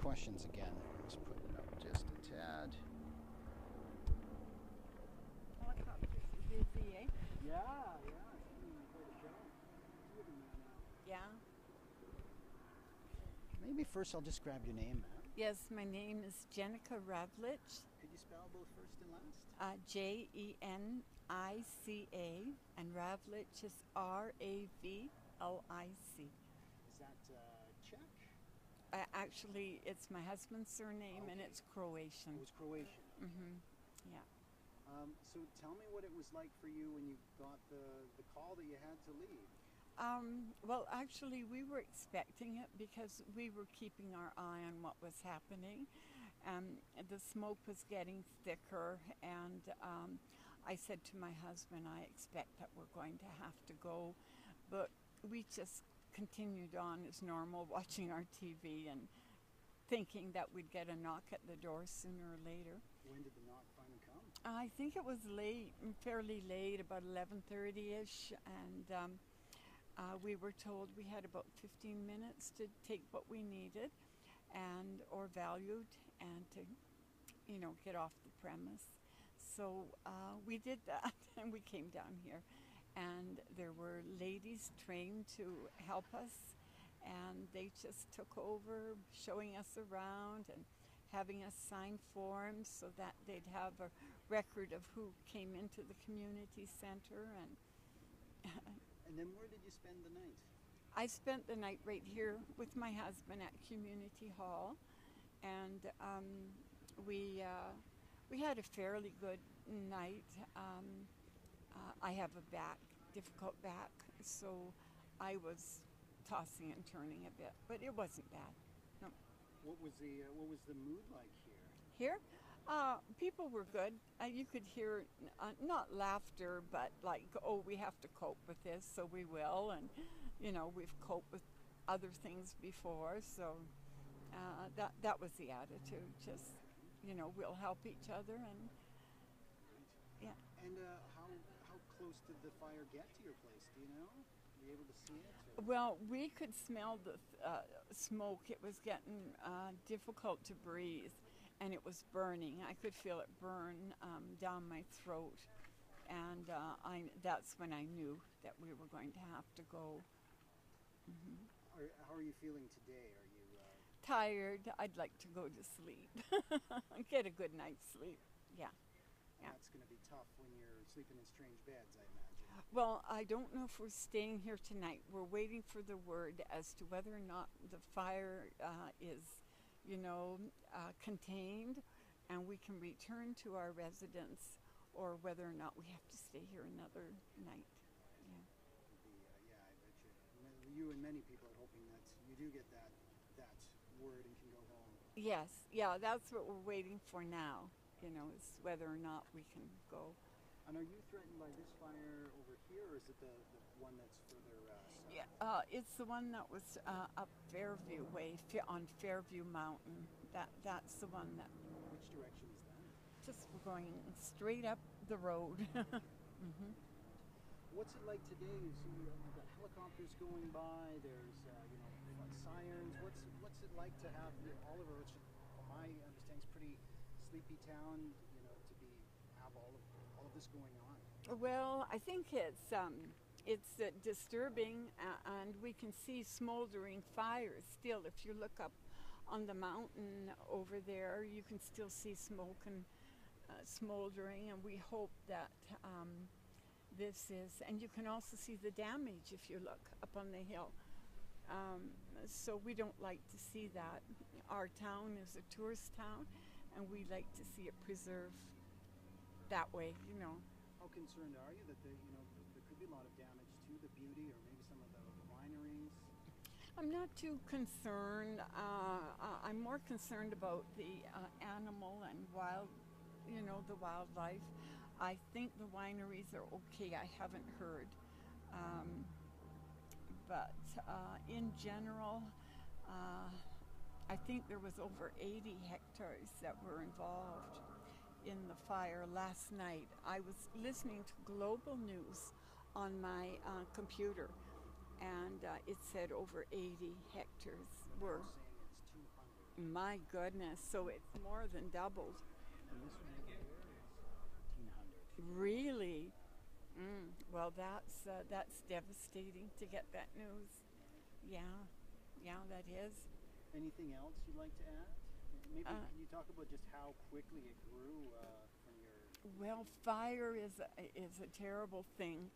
questions again. Let's put it up just a tad. Helicopter's busy, eh? Yeah, it's been quite a show. Two of them there now. Yeah. Maybe first I'll just grab your name, ma'am. Yes, my name is Jenica Ravlich, Could you spell both first and last? Jenica, and Ravlich is Ravlic. Is that Czech? Actually, it's my husband's surname, and Okay. it's Croatian. It was Croatian. Yeah. So tell me what it was like for you when you got the call that you had to leave. Well, actually, we were expecting it because we were keeping our eye on what was happening. The smoke was getting thicker, and I said to my husband, I expect that we're going to have to go. But we just continued on as normal, watching our TV and thinking that we'd get a knock at the door sooner or later. When did the knock finally come? I think it was late, fairly late, about 11:30ish, and we were told we had about 15 minutes to take what we needed and or valued and to, get off the premise. So we did that, and we came down here, and there were ladies trained to help us, and they just took over, showing us around and having us sign forms so that they'd have a record of who came into the community center. And And then where did you spend the night? I spent the night right here with my husband at Community Hall, and we had a fairly good night. I have a difficult back, so I was tossing and turning a bit, but it wasn't bad. No. What was the mood like here? Here, people were good. You could hear not laughter, but like, oh, we have to cope with this, so we will. And, we've coped with other things before, so that was the attitude. Just, we'll help each other, and yeah. And how close did the fire get to your place? Do you know? Were you able to see it? Or? Well, we could smell the smoke. It was getting difficult to breathe, and it was burning. I could feel it burn down my throat, and that's when I knew that we were going to have to go. How are you feeling today? Are you? Tired. I'd like to go to sleep. Get a good night's sleep. Yeah. Yeah. That's going to be tough when you're sleeping in strange beds, I imagine. Well, I don't know if we're staying here tonight. We're waiting for the word as to whether or not the fire is, contained, and we can return to our residence, or whether or not we have to stay here another night. Yeah. Yeah, I bet you and many people are hoping that you do get that word and can go home. Yes. Yeah, that's what we're waiting for now. Is whether or not we can go. And are you threatened by this fire over here, or is it the one that's further south? Yeah, it's the one that was up Fairview Way on Fairview Mountain. That's the one that. Which direction is that? Just we're going straight up the road. What's it like today? You see, you've got helicopters going by. There's sirens. What's it like to have Oliver, which, from my understanding, is pretty sleepy town, to have all of this going on? Well, I think it's disturbing, and we can see smoldering fires still. If you look up on the mountain over there, you can still see smoke and smoldering, and we hope that this is, and you can also see the damage if you look up on the hill. So we don't like to see that. Our town is a tourist town, and we like to see it preserved that way. How concerned are you that there could be a lot of damage to the beauty, or maybe some of the wineries? I'm not too concerned. I'm more concerned about the animal and the wildlife. I think the wineries are okay. I haven't heard. But in general, I think there was over 80 hectares that were involved in the fire last night. I was listening to Global News on my computer, and it said over 80 hectares were. Saying it's 200. My goodness, so it's more than doubled. And this one over here is 1,500. Really? Well, that's devastating to get that news. Yeah, yeah, that is. Anything else you'd like to add? Maybe Uh, can you talk about just how quickly it grew from your? well, fire is a terrible thing,